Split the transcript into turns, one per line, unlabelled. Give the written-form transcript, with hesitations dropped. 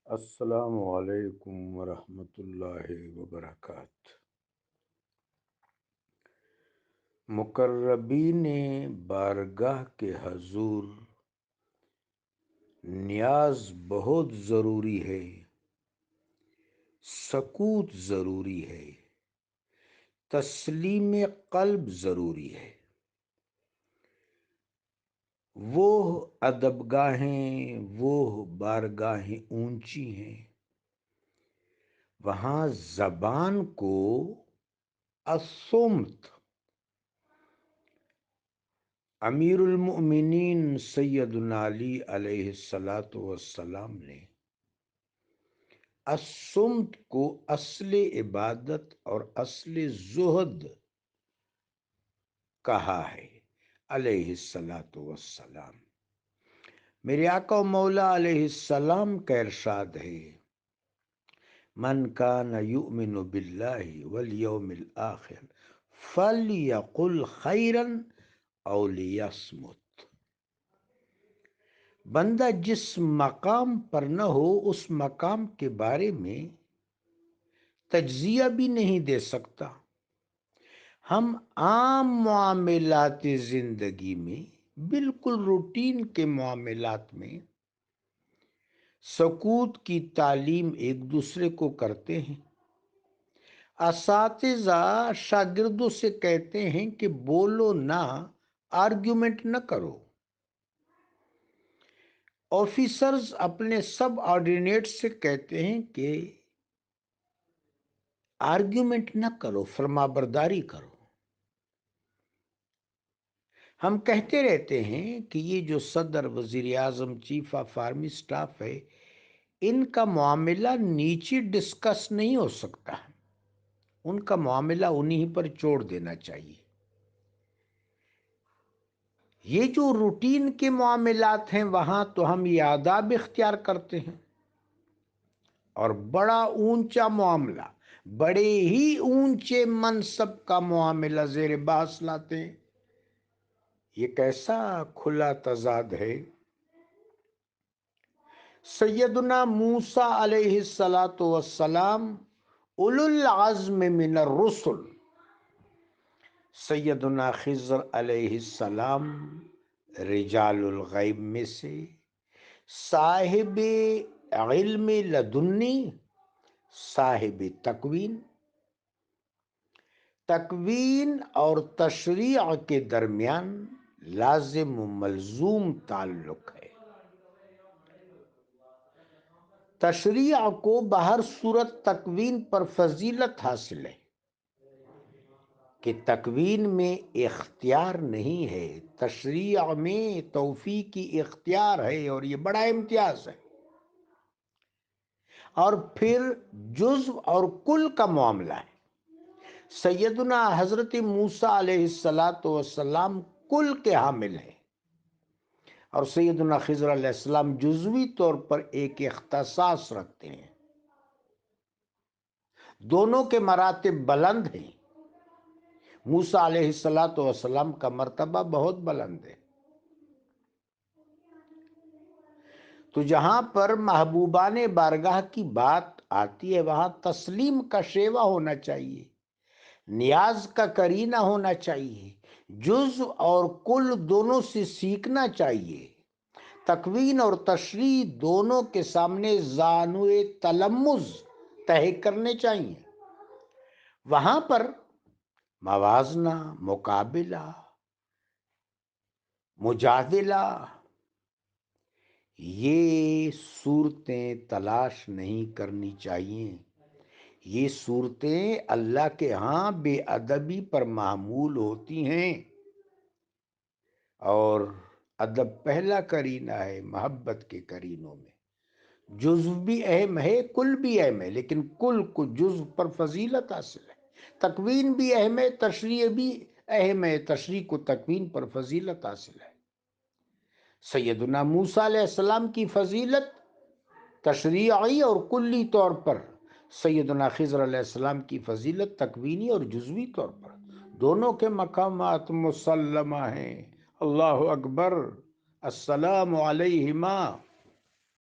السلام علیکم ورحمۃ اللہ وبرکاتہ۔ مقربین بارگاہ کے حضور نیاز بہت ضروری ہے، سکوت ضروری ہے، تسلیم قلب ضروری ہے۔ وہ ادبگاہیں، وہ بارگاہیں اونچی ہیں، وہاں زبان کو الصمت امیر المؤمنین سیدنا علی علیہ السلام نے الصمت کو اصل عبادت اور اصل زہد کہا ہے علیہ السلام۔ میرے آقا و مولا علیہ السلام کا ارشاد ہے، من کان یؤمن باللہ والیوم الآخر فلیقل خیرا او لیصمت۔ بندہ جس مقام پر نہ ہو اس مقام کے بارے میں تجزیہ بھی نہیں دے سکتا۔ ہم عام معاملات زندگی میں، بالکل روٹین کے معاملات میں سکوت کی تعلیم ایک دوسرے کو کرتے ہیں۔ اساتذہ شاگردوں سے کہتے ہیں کہ بولو نہ، آرگیومنٹ نہ کرو۔ آفیسرز اپنے سب آرڈینیٹ سے کہتے ہیں کہ آرگیومنٹ نہ کرو، فرما برداری کرو۔ ہم کہتے رہتے ہیں کہ یہ جو صدر، وزیر اعظم، چیف آف آرمی سٹاف ہے، ان کا معاملہ نیچے ڈسکس نہیں ہو سکتا، ان کا معاملہ انہی پر چھوڑ دینا چاہیے۔ یہ جو روٹین کے معاملات ہیں وہاں تو ہم یہ آداب اختیار کرتے ہیں، اور بڑا اونچا معاملہ، بڑے ہی اونچے منصب کا معاملہ زیر بحث لاتے ہیں۔ یہ کیسا کھلا تضاد ہے۔ سیدنا موسیٰ علیہ السلام اولو العزم من الرسل، سیدنا خضر علیہ السلام رجال الغیب میں سے، صاحب علم لدنی، صاحب تکوین اور تشریع کے درمیان لازم و ملزوم تعلق ہے۔ تشریع کو بہر صورت تکوین پر فضیلت حاصل ہے کہ تکوین میں اختیار نہیں ہے، تشریع میں توفیقی اختیار ہے، اور یہ بڑا امتیاز ہے۔ اور پھر جزو اور کل کا معاملہ ہے۔ سیدنا حضرت موسیٰ علیہ السلام کل کے حامل ہیں، اور سیدنا خضر علیہ السلام جزوی طور پر ایک اختصاص رکھتے ہیں۔ دونوں کے مراتب بلند ہیں۔ موسیٰ علیہ السلام کا مرتبہ بہت بلند ہے۔ تو جہاں پر محبوبان بارگاہ کی بات آتی ہے وہاں تسلیم کا شیوا ہونا چاہیے، نیاز کا کرینہ ہونا چاہیے، جزء اور کل دونوں سے سیکھنا چاہیے، تکوین اور تشریح دونوں کے سامنے زانوئے تلمذ طے کرنے چاہیے۔ وہاں پر موازنہ، مقابلہ، مجادلہ، یہ صورتیں تلاش نہیں کرنی چاہیے۔ یہ صورتیں اللہ کے ہاں بے ادبی پر معمول ہوتی ہیں، اور ادب پہلا کرینہ ہے محبت کے کرینوں میں۔ جزو بھی اہم ہے، کل بھی اہم ہے، لیکن کل کو جزو پر فضیلت حاصل ہے۔ تکوین بھی اہم ہے، تشریح بھی اہم ہے، تشریح کو تکوین پر فضیلت حاصل ہے۔ سیدنا موسیٰ علیہ السلام کی فضیلت تشریعی اور کلی طور پر، سیدنا خضر علیہ السلام کی فضیلت تکوینی اور جزوی طور پر، دونوں کے مقامات مسلمہ ہیں۔ اللہ اکبر، السلام علیہما۔